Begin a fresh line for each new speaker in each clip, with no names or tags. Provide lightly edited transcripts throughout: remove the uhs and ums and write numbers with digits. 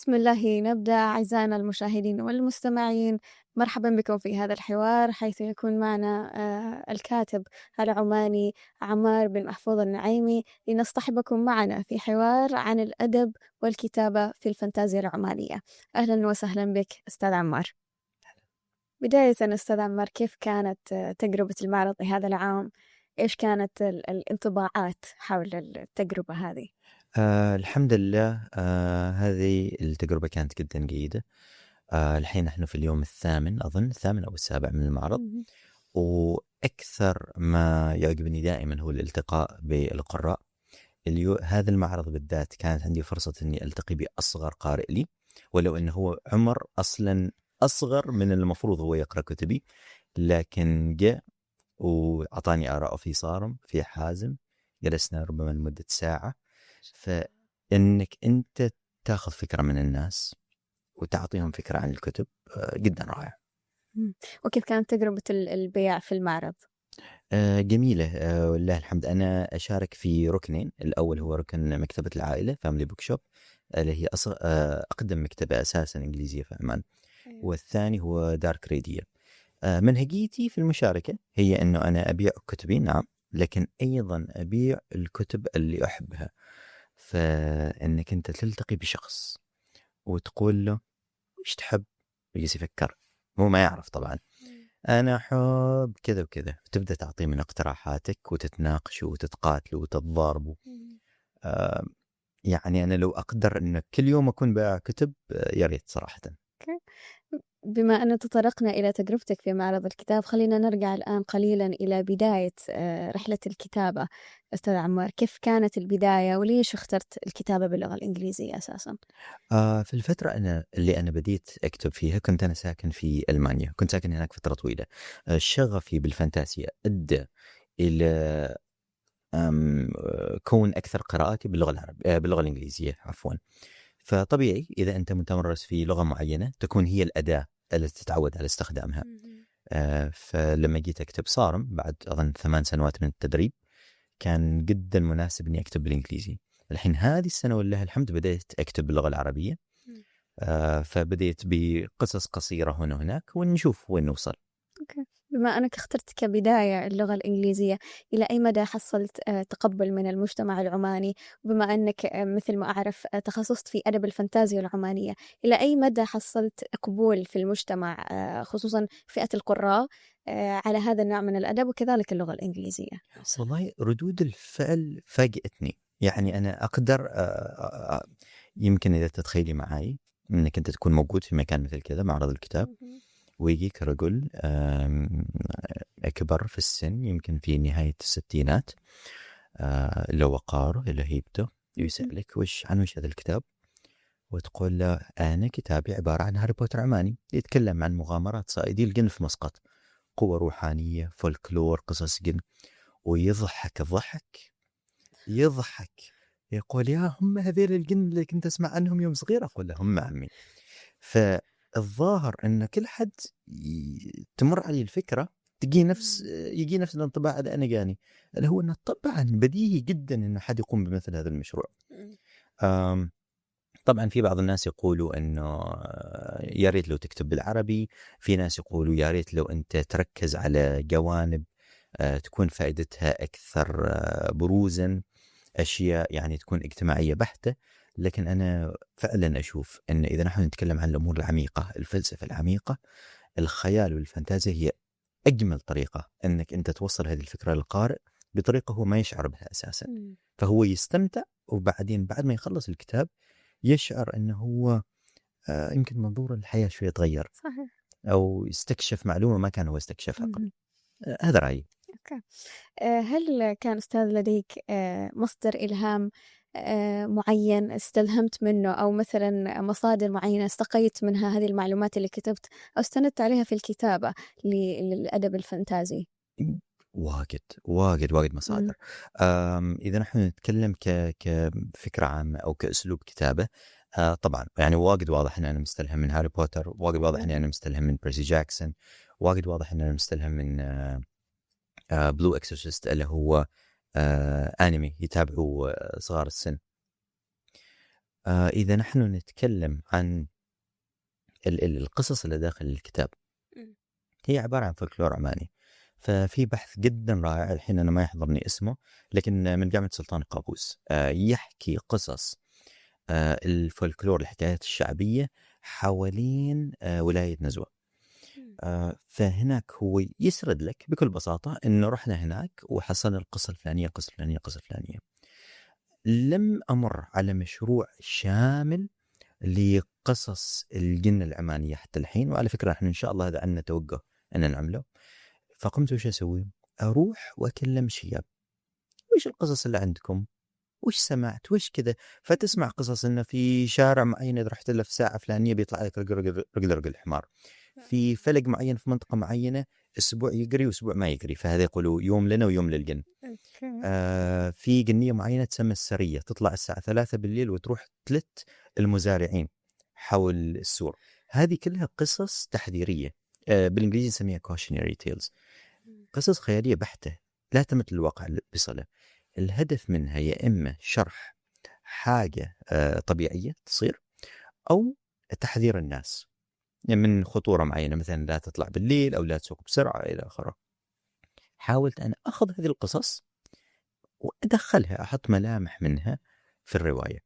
بسم الله نبدأ. أعزائنا المشاهدين والمستمعين، مرحبا بكم في هذا الحوار، حيث يكون معنا الكاتب العماني عمار بن محفوظ النعيمي، لنصطحبكم معنا في حوار عن الأدب والكتابة في الفانتازيا العمانية. أهلا وسهلا بك أستاذ عمار. بداية أستاذ عمار، كيف كانت تجربة المعرض لهذا العام؟ إيش كانت الانطباعات حول التجربة هذه؟
الحمد لله. هذه التجربة كانت جدا جيدة. الحين نحن في اليوم الثامن، أظن الثامن أو السابع من المعرض. وأكثر ما يعجبني دائما هو الالتقاء بالقراء. هذا المعرض بالذات كانت عندي فرصة أني ألتقي بأصغر قارئ لي، ولو أنه هو عمر أصلا أصغر من المفروض هو يقرأ كتبي، لكن جاء وأعطاني آراءه في صارم في حازم. جلسنا ربما لمدة ساعة. فإنك أنت تأخذ فكرة من الناس وتعطيهم فكرة عن الكتب جدا رائع.
وكيف كانت تجربة البيع في المعرض؟
جميلة، والله الحمد. أنا أشارك في ركنين. الأول هو ركن مكتبة العائلة فاميلي بوك شوب، اللي هي أقدم مكتبة أساسا إنجليزية في عمان. والثاني هو دارك ريديا. منهجيتي في المشاركة هي أنه أنا أبيع كتبي، نعم، لكن أيضا أبيع الكتب اللي أحبها. فإنك أنت تلتقي بشخص وتقول له وش تحب، يجلس يفكر، هو ما يعرف طبعا. أنا أحب كذا وكذا، تبدأ تعطيه من اقتراحاتك وتتناقشوا وتتقاتلوا وتتضاربوا. يعني أنا لو أقدر أن كل يوم أكون بائع كتب يا ريت صراحة.
بما أن تطرقنا إلى تجربتك في معرض الكتاب، خلينا نرجع الآن قليلا إلى بداية رحلة الكتابة. أستاذ عمار، كيف كانت البداية وليش اخترت الكتابة باللغة الإنجليزية أساسا؟
في الفترة اللي أنا بديت أكتب فيها كنت أنا ساكن في ألمانيا، كنت ساكن هناك فترة طويلة. شغفي بالفانتاسيا أدى إلى كون أكثر قراءاتي باللغة العربية، باللغة الإنجليزية عفوا. فطبيعي إذا أنت متمرس في لغة معينة تكون هي الأداة التي تتعود على استخدامها. فلما جيت أكتب صارم بعد أظن 8 سنوات من التدريب، كان جدا مناسب إني أكتب بالإنجليزي. الحين هذه السنة والله الحمد بدأت أكتب باللغة العربية. فبدأت بقصص قصيرة هنا وهناك ونشوف وين نوصل.
أوكي. بما أنك اخترت كبداية اللغة الإنجليزية، إلى أي مدى حصلت تقبل من المجتمع العماني؟ وبما أنك مثل ما أعرف تخصصت في أدب الفانتازيا العمانية، إلى أي مدى حصلت قبول في المجتمع، خصوصا فئة القراء، على هذا النوع من الأدب وكذلك اللغة الإنجليزية؟
والله ردود الفعل فاجأتني. يعني أنا أقدر يمكن إذا تتخيلي معي أنك أنت تكون موجود في مكان مثل كذا معرض الكتاب، ويجيك رجل أكبر في السن، يمكن في نهاية الستينات، له وقاره له هيبته، يسألك وش هذا الكتاب، وتقول له أنا كتابي عبارة عن هاري بوتر عماني، يتكلم عن مغامرات صائدي الجن في مسقط، قوة روحانية، فولكلور، قصص جن. ويضحك يضحك يقول يا هم هذيل الجن اللي كنت أسمع عنهم يوم صغير. أقول له هم عمي. فالظاهر أن كل حد تمر عليه الفكرة يجي نفس الانطباع اللي أنا جاني، اللي هو أنه طبعا بديهي جدا أنه حد يقوم بمثل هذا المشروع. طبعا في بعض الناس يقولوا أنه يا ريت لو تكتب بالعربي، في ناس يقولوا يا ريت لو أنت تركز على جوانب تكون فائدتها أكثر بروزا، أشياء يعني تكون اجتماعية بحتة. لكن أنا فعلا أشوف أن إذا نحن نتكلم عن الأمور العميقة، الفلسفة العميقة، الخيال والفانتازيا هي أجمل طريقة أنك أنت توصل هذه الفكرة للقارئ بطريقة هو ما يشعر بها أساسا. فهو يستمتع، وبعدين بعد ما يخلص الكتاب يشعر أنه هو يمكن منظور الحياة شوية تغير،
صحيح.
أو يستكشف معلومة ما كان هو استكشفها قبل. هذا رأيي.
أوكي. هل كان أستاذ لديك مصدر إلهام معين استلهمت منه، أو مثلا مصادر معينة استقيت منها هذه المعلومات اللي كتبت أو استندت عليها في الكتابة للأدب الفانتازي؟
واجد مصادر. إذا نحن نتكلم كفكرة عامة أو كأسلوب كتابة، طبعا يعني واجد واضح أن أنا مستلهم من هاري بوتر، واجد واضح أن أنا مستلهم من بيرسي جاكسون، واجد واضح أن أنا مستلهم من بلو إكسورسيست اللي هو أنمي يتابعوا صغار السن. إذا نحن نتكلم عن القصص اللي داخل الكتاب، هي عبارة عن فولكلور عماني. ففي بحث جدا رائع الحين أنا ما يحضرني اسمه، لكن من جامعة سلطان قابوس، يحكي قصص الفولكلور، الحكايات الشعبية حوالين ولاية نزوة. فهناك هو يسرد لك بكل بساطة إنه رحنا هناك وحصلنا القصة الفلانية، القصة الفلانية، القصة الفلانية. لم أمر على مشروع شامل لقصص الجن العمانية حتى الحين، وعلى فكرة احنا إن شاء الله هذا عنا توقع أن نعمله. فقمت وش أسوي؟ أروح وأكلم شياب، وش القصص اللي عندكم؟ وش سمعت؟ وش كذا؟ فتسمع قصص إنه في شارع معين إذا رحت له في ساعة فلانية بيطلع لك رقل الحمار، في فلق معين في منطقة معينة أسبوع يقري وأسبوع ما يقري، فهذا يقولوا يوم لنا ويوم للجن. في جنية معينة تسمى السرية، تطلع الساعة 3 بالليل وتروح تلت المزارعين حول السور. هذه كلها قصص تحذيرية، بالإنجليزي نسميها cautionary tales، قصص خيالية بحتة لا تمت للواقع بصلة. الهدف منها يا إما شرح حاجة طبيعية تصير، أو تحذير الناس من خطورة معينة، مثلا لا تطلع بالليل أو لا تسوق بسرعة إلى آخره. حاولت أن أخذ هذه القصص وأدخلها، أحط ملامح منها في الرواية.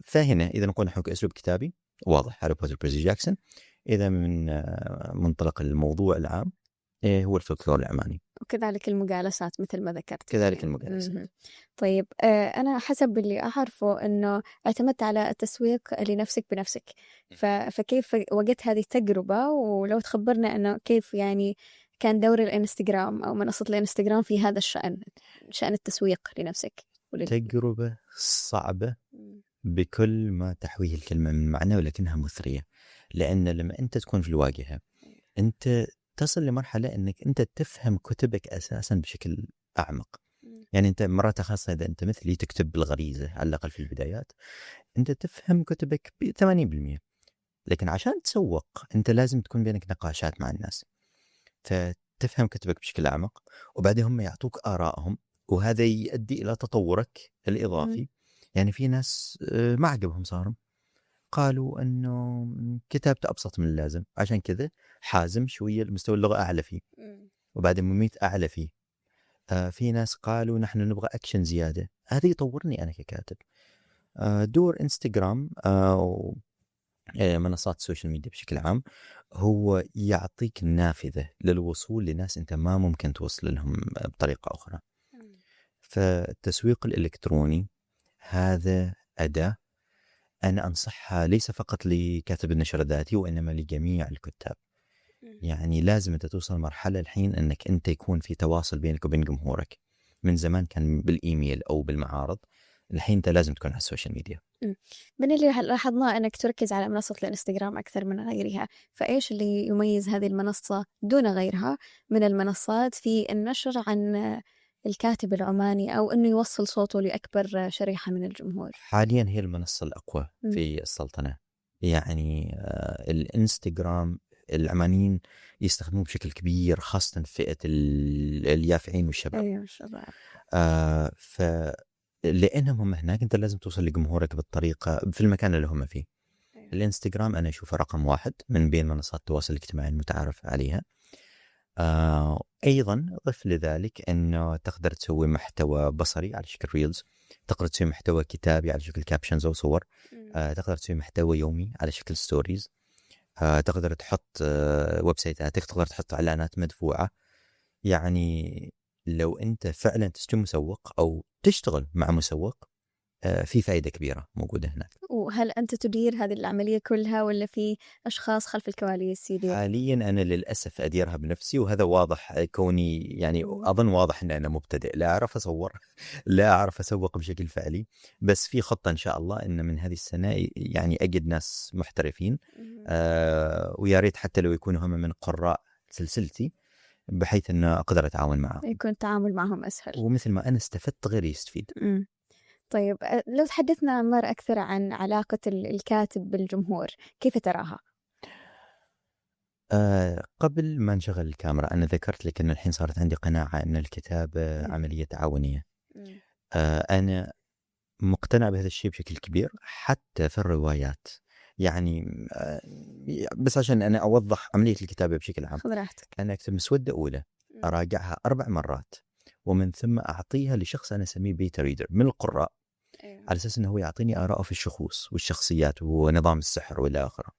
فهنا إذا نقول نحن كأسلوب كتابي واضح، هاري بوتر بيرسي جاكسون. إذا من منطلق الموضوع العام هو الفولكلور العماني،
وكذلك المجالسات مثل ما ذكرت.
كذلك المجالسات.
طيب أنا حسب اللي أعرفه أنه اعتمدت على التسويق لنفسك بنفسك، فكيف وجدت هذه التجربة؟ ولو تخبرنا أنه كيف يعني كان دور الإنستغرام أو منصة الإنستغرام في هذا الشأن، شأن التسويق لنفسك.
تجربة صعبة بكل ما تحويه الكلمة من معنى، ولكنها مثرية. لأن لما أنت تكون في الواجهة أنت تصل لمرحلة أنك أنت تفهم كتبك أساسا بشكل أعمق. يعني أنت مرات خاصة إذا أنت مثلي تكتب بالغريزة على الأقل في البدايات، أنت تفهم كتبك ب 80%. لكن عشان تسوق أنت لازم تكون بينك نقاشات مع الناس، فتفهم كتبك بشكل أعمق، وبعدين هم يعطوك آرائهم، وهذا يؤدي إلى تطورك الإضافي. يعني في ناس ما عجبهم صارم، قالوا أنه كتابته أبسط من اللازم، عشان كذا حازم شوية المستوى اللغة أعلى فيه، وبعدين مميت أعلى فيه. في ناس قالوا نحن نبغى أكشن زيادة، هذا يطورني أنا ككاتب. دور إنستغرام أو منصات السوشيال ميديا بشكل عام هو يعطيك نافذة للوصول لناس أنت ما ممكن توصل لهم بطريقة أخرى. فالتسويق الإلكتروني هذا أداة أنا أنصحها ليس فقط لكاتب النشر الذاتي، وإنما لجميع الكتاب. يعني لازم أنت توصل مرحلة الحين أنك أنت يكون في تواصل بينك وبين جمهورك. من زمان كان بالإيميل أو بالمعارض، الحين أنت لازم تكون على السوشيال ميديا.
من اللي لاحظناه أنك تركز على منصة الإنستغرام أكثر من غيرها، فإيش اللي يميز هذه المنصة دون غيرها من المنصات في النشر عن الكاتب العماني، أو أنه يوصل صوته لأكبر شريحة من الجمهور؟
حاليا هي المنصة الأقوى في السلطنة. يعني الإنستغرام العمانيين يستخدموه بشكل كبير، خاصة فئة اليافعين والشباب.
أيوة الشباب.
لأنهم هم هناك أنت لازم توصل لجمهورك بالطريقة في المكان اللي هم فيه. الإنستغرام أنا أشوفه رقم 1 من بين منصات التواصل الاجتماعي المتعارف عليها. أيضا ضف لذلك أنه تقدر تسوي محتوى بصري على شكل ريلز، تقدر تسوي محتوى كتابي على شكل كابشنز أو صور، تقدر تسوي محتوى يومي على شكل ستوريز، تقدر تحط ويب سايتاتك، تقدر تحط إعلانات مدفوعة. يعني لو أنت فعلا تستوي مسوق أو تشتغل مع مسوق في فائدة كبيرة موجودة هناك.
وهل أنت تدير هذه العملية كلها ولا في أشخاص خلف الكواليس يدير؟
حاليا أنا للأسف أديرها بنفسي، وهذا واضح كوني يعني أظن واضح أن أنا مبتدئ، لا أعرف أصور، لا أعرف أسوق بشكل فعلي. بس في خطة إن شاء الله أن من هذه السنة يعني أجد ناس محترفين، ويا ريت حتى لو يكونوا هم من قراء سلسلتي، بحيث أن أقدر أتعاون معهم،
يكون التعامل معهم أسهل،
ومثل ما أنا استفدت غيري يستفيد.
طيب لو تحدثنا عمار أكثر عن علاقة الكاتب بالجمهور، كيف تراها؟
قبل ما نشغل الكاميرا أنا ذكرت لك أن الحين صارت عندي قناعة أن الكتابة عملية تعاونية. أنا مقتنع بهذا الشيء بشكل كبير حتى في الروايات. يعني بس عشان أنا أوضح عملية الكتابة بشكل عام،
خذ راحتك.
أنا أكتب مسودة أولى أراجعها 4 مرات، ومن ثم أعطيها لشخص أنا أسميه بيتا ريدر من القراء، على أساس أنه هو يعطيني آراءه في الشخوص والشخصيات ونظام السحر وإلى آخره.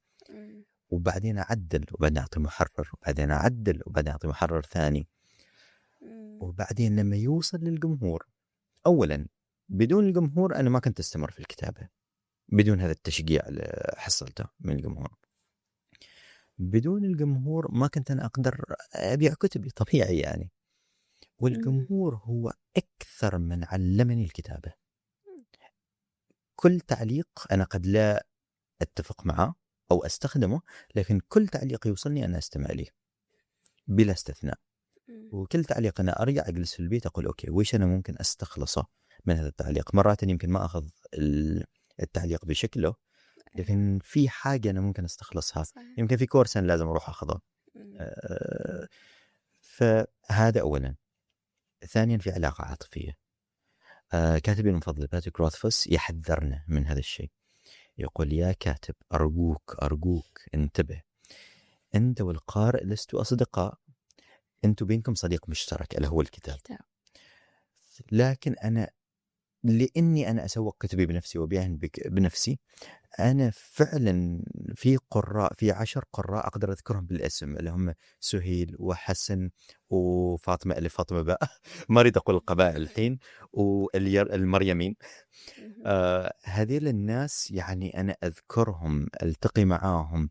وبعدين أعدل، وبعدين أعطي محرر، وبعدين أعدل، وبعدين أعطي محرر ثاني. وبعدين لما يوصل للجمهور، أولا بدون الجمهور أنا ما كنت أستمر في الكتابة، بدون هذا التشجيع اللي حصلته من الجمهور. بدون الجمهور ما كنت أنا أقدر أبيع كتبي طبيعي يعني. والجمهور هو أكثر من علمني الكتابة. كل تعليق أنا قد لا أتفق معه أو أستخدمه، لكن كل تعليق يوصلني أنا أستمع ليه بلا استثناء. وكل تعليق أنا أرجع أجلس في البيت أقول أوكي ويش أنا ممكن أستخلصه من هذا التعليق. مرات يمكن ما أخذ التعليق بشكله، لكن في حاجة أنا ممكن أستخلصها. يمكن في كورس أنا لازم أروح أخذه. فهذا أولا. ثانيا في علاقة عاطفية. كاتبي المفضل باتريك روثفوس يحذرنا من هذا الشيء، يقول يا كاتب أرجوك انتبه، أنت والقارئ لستوا أصدقاء، أنتوا بينكم صديق مشترك اللي هو الكتاب. لكن أنا لأني أنا أسوق كتبي بنفسي وبيعن بنفسي، أنا فعلا في 10 قراء أقدر أذكرهم بالاسم، اللي هم سهيل وحسن وفاطمة اللي فاطمة بقى ما أريد أقول القبائل الحين، والمريمين. هذيل الناس يعني أنا أذكرهم، ألتقي معاهم،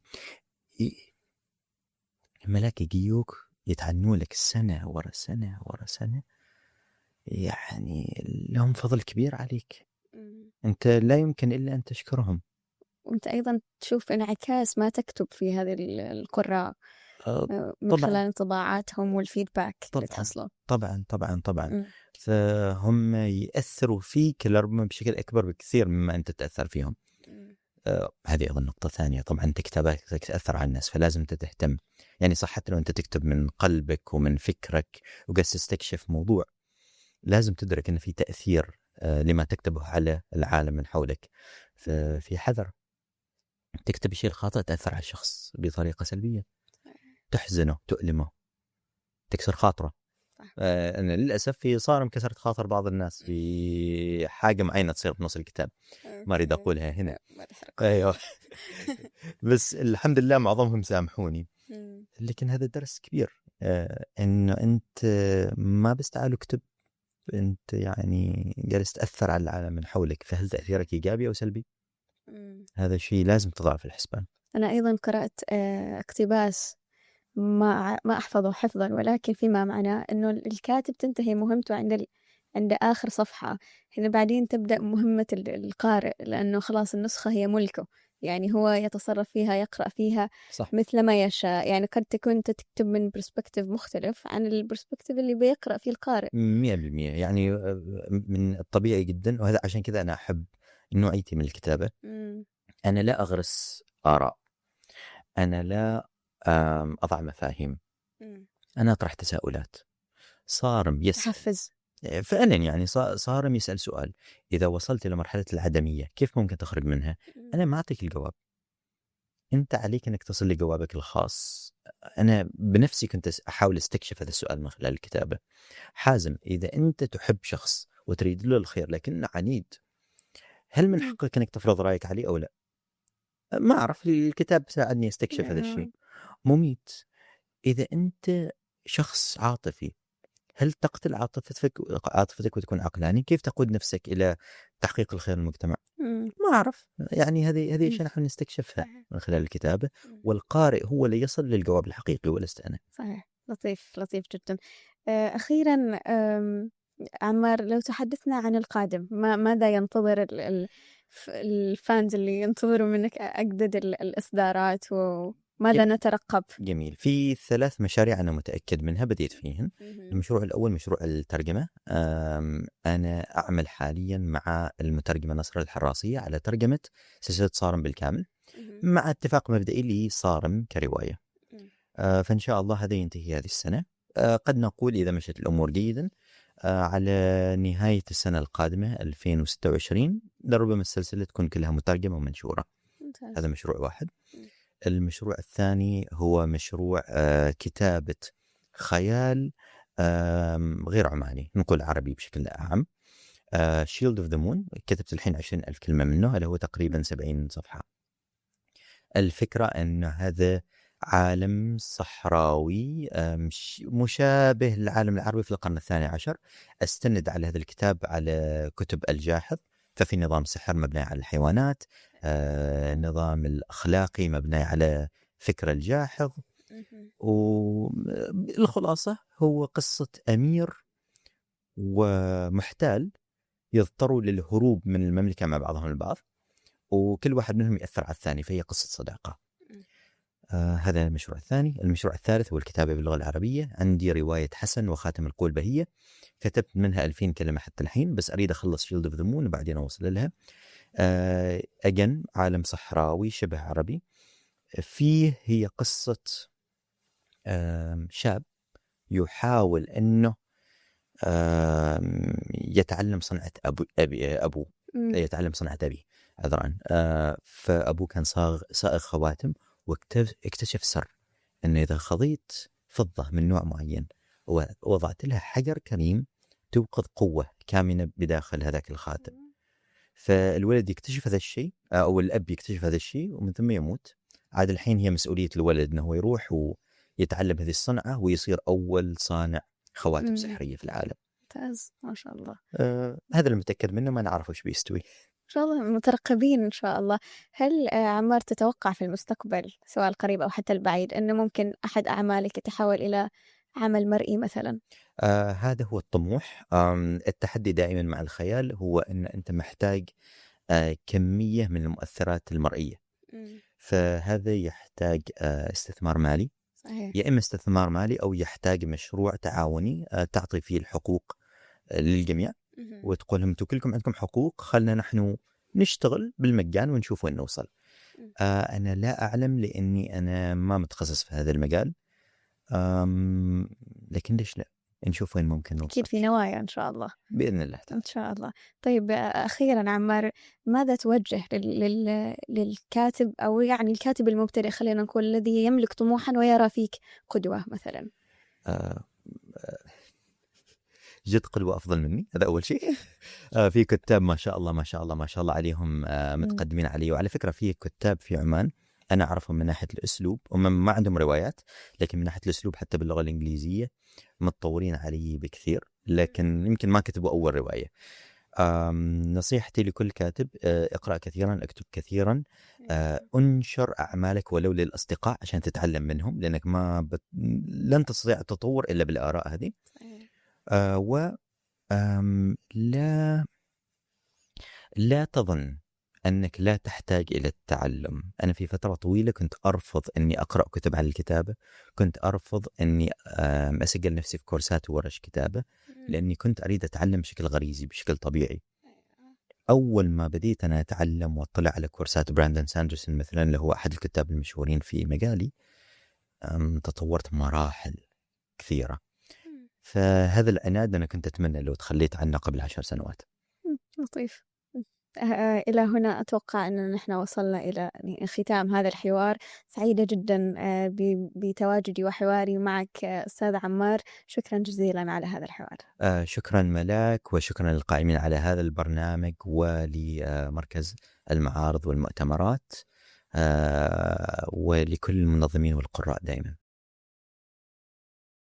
ملاك يجيوك يتعنوا لك سنة ورا سنة ورا سنة، يعني لهم فضل كبير عليك. أنت لا يمكن إلا أن تشكرهم.
وأنت أيضا تشوف انعكاس ما تكتب في هذه القراء من خلال انطباعاتهم والفيدباك اللي تحصله.
طبعا فهم يأثروا فيك لربما بشكل أكبر بكثير مما أنت تأثر فيهم. هذه أيضا نقطة ثانية. طبعا أنت كتاباتك تأثر على الناس، فلازم أنت تهتم. يعني صح، حتى لو أنت تكتب من قلبك ومن فكرك وقاعد تستكشف موضوع، لازم تدرك أن في تأثير لما تكتبه على العالم من حولك. ففي حذر، تكتب شيء الخاطئ تأثر على الشخص بطريقة سلبية، تحزنه، تؤلمه، تكسر خاطره. أنا للأسف في صارم كسرت خاطر بعض الناس في حاجة معينة تصير في نص الكتاب، ما أريد أقولها هنا. أيوه بس الحمد لله معظمهم سامحوني. لكن هذا درس كبير، إنه أنت ما بس تعال اكتب، أنت يعني جالس تأثر على العالم من حولك، فهل تأثيرك إيجابي أو سلبي؟ هذا الشيء لازم تضع في الحسبان.
أنا أيضا قرأت اقتباس ما أحفظه حفظا، ولكن فيما معناه أنه الكاتب تنتهي مهمته عند آخر صفحة، هنا بعدين تبدأ مهمة القارئ، لأنه خلاص النسخة هي ملكه، يعني هو يتصرف فيها، يقرأ فيها صح. مثل ما يشاء. يعني قد تكون تكتب من برسبكتيف مختلف عن البرسبكتيف اللي بيقرأ فيه القارئ
100%. يعني من الطبيعي جدا، وهذا عشان كذا أنا أحب نوعيتي من الكتابة. أنا لا أغرس آراء، أنا لا أضع مفاهيم، أنا أطرح تساؤلات. صارم يسأل،
تحفز
فعلا. يعني صارم يسأل سؤال، إذا وصلت إلى مرحلة العدمية كيف ممكن تخرج منها؟ أنا ما أعطيك الجواب، أنت عليك أنك تصل لجوابك الخاص. أنا بنفسي كنت أحاول استكشف هذا السؤال من خلال الكتابة. حازم، إذا أنت تحب شخص وتريد له الخير لكنه عنيد، هل من حقك أنك تفرض رأيك عليه أو لا؟ ما أعرف، الكتاب ساعدني استكشف هذا الشيء. مميت. إذا أنت شخص عاطفي، هل تقتل عاطفتك وتكون عقلاني؟ كيف تقود نفسك إلى تحقيق الخير للمجتمع؟ ما أعرف. يعني هذه أشياء نحن نستكشفها من خلال الكتابة، والقارئ هو اللي يصل للجواب الحقيقي ولست أنا.
صحيح. لطيف جدا. أخيرا عمار، لو تحدثنا عن القادم، ماذا ينتظر الفانز اللي ينتظروا منك أجدد الإصدارات، وماذا نترقب؟
جميل. في 3 مشاريع أنا متأكد منها بديت فيهن. المشروع الأول مشروع الترجمة. أنا أعمل حاليا مع المترجمة نصر الحراسية على ترجمة سلسلة صارم بالكامل، مع اتفاق مبدئي لصارم كرواية. فإن شاء الله هذا ينتهي هذه السنة. قد نقول إذا مشت الأمور جيدا على نهاية السنة القادمة 2026 لربما السلسلة تكون كلها مترجمة ومنشورة.
ممتاز.
هذا مشروع واحد. المشروع الثاني هو مشروع كتابة خيال غير عماني، نقول عربي بشكل أعم. Shield of the Moon كتبت الحين 20,000 كلمة منه، اللي هو تقريبا 70 صفحة. الفكرة أن هذا عالم صحراوي مشابه للعالم العربي في القرن الثاني عشر. استند على هذا الكتاب على كتب الجاحظ، ففي نظام سحر مبني على الحيوانات، نظام الأخلاقي مبني على فكر الجاحظ. والخلاصة هو قصة أمير ومحتال يضطروا للهروب من المملكة مع بعضهم البعض، وكل واحد منهم يأثر على الثاني، فهي قصة صداقة. هذا المشروع الثاني. المشروع الثالث هو الكتابة باللغة العربية. عندي رواية حسن وخاتم القول بهية، كتبت منها 2000 كلمة حتى الحين، بس أريد أخلص شيلد اوف ذا مون وبعدين أوصل لها. أجن عالم صحراوي شبه عربي. فيه هي قصة شاب يحاول أنه يتعلم صنعة أبوه، يتعلم صنعة أبيه عذرا. فأبوه كان صائغ خواتم، واكتشف سر أنه إذا خضيت فضة من نوع معين ووضعت لها حجر كريم توقظ قوة كامنة بداخل هذاك الخاتم. فالولد يكتشف هذا الشيء، أو الأب يكتشف هذا الشيء، ومن ثم يموت. عاد الحين هي مسؤولية الولد أنه يروح ويتعلم هذه الصنعة ويصير أول صانع خواتم سحرية في العالم.
ممتاز ما شاء الله.
هذا المتأكد منه، ما نعرف وش بيستوي.
إن شاء الله مترقبين إن شاء الله. هل عمار تتوقع في المستقبل سواء القريب أو حتى البعيد أنه ممكن أحد أعمالك يتحول إلى عمل مرئي مثلا؟
هذا هو الطموح. التحدي دائما مع الخيال هو أن أنت محتاج كمية من المؤثرات المرئية. فهذا يحتاج استثمار مالي.
صحيح.
يا إما استثمار مالي أو يحتاج مشروع تعاوني تعطي فيه الحقوق للجميع وتقول لهم انتم كلكم عندكم حقوق، خلنا نحن نشتغل بالمجان ونشوف وين نوصل. أنا لا أعلم لأني أنا ما متخصص في هذا المجال، لكن ليش لا، نشوف وين ممكن نوصل.
أكيد في نوايا إن شاء الله
بإذن الله تعالى.
إن شاء الله. طيب أخيرا عمار، ماذا توجه للكاتب، أو يعني الكاتب المبتدئ خلينا نقول، الذي يملك طموحا ويرى فيك قدوة مثلا؟
جد قدوة أفضل مني، هذا أول شيء. في كتاب ما شاء الله ما شاء الله ما شاء الله عليهم متقدمين علي. وعلى فكرة في كتاب في عمان أنا أعرفهم من ناحية الأسلوب، هم ما عندهم روايات لكن من ناحية الأسلوب حتى باللغة الإنجليزية متطورين علي بكثير، لكن يمكن ما كتبوا أول رواية. نصيحتي لكل كاتب اقرأ كثيرا، اكتب كثيرا، انشر أعمالك ولو للأصدقاء عشان تتعلم منهم، لأنك لن تستطيع التطور إلا بالآراء هذه. لا تظن أنك لا تحتاج إلى التعلم. أنا في فترة طويلة كنت أرفض أني أقرأ كتب عن الكتابة، كنت أرفض أني أسجل نفسي في كورسات وورش كتابة، لأني كنت أريد أتعلم بشكل غريزي بشكل طبيعي. أول ما بديت أنا أتعلم وأطلع على كورسات براندون ساندرسون مثلا، اللي هو أحد الكتاب المشهورين في مجالي، تطورت مراحل كثيرة. فهذا العناد أنا كنت أتمنى لو تخليت عنه قبل 10 سنوات.
لطيف. إلى هنا أتوقع أننا نحن وصلنا إلى ختام هذا الحوار. سعيدة جدا بتواجدي وحواري معك أستاذ عمار، شكرا جزيلا على هذا الحوار.
شكرا ملاك، وشكرا للقائمين على هذا البرنامج ولمركز المعارض والمؤتمرات ولكل المنظمين والقراء دائما.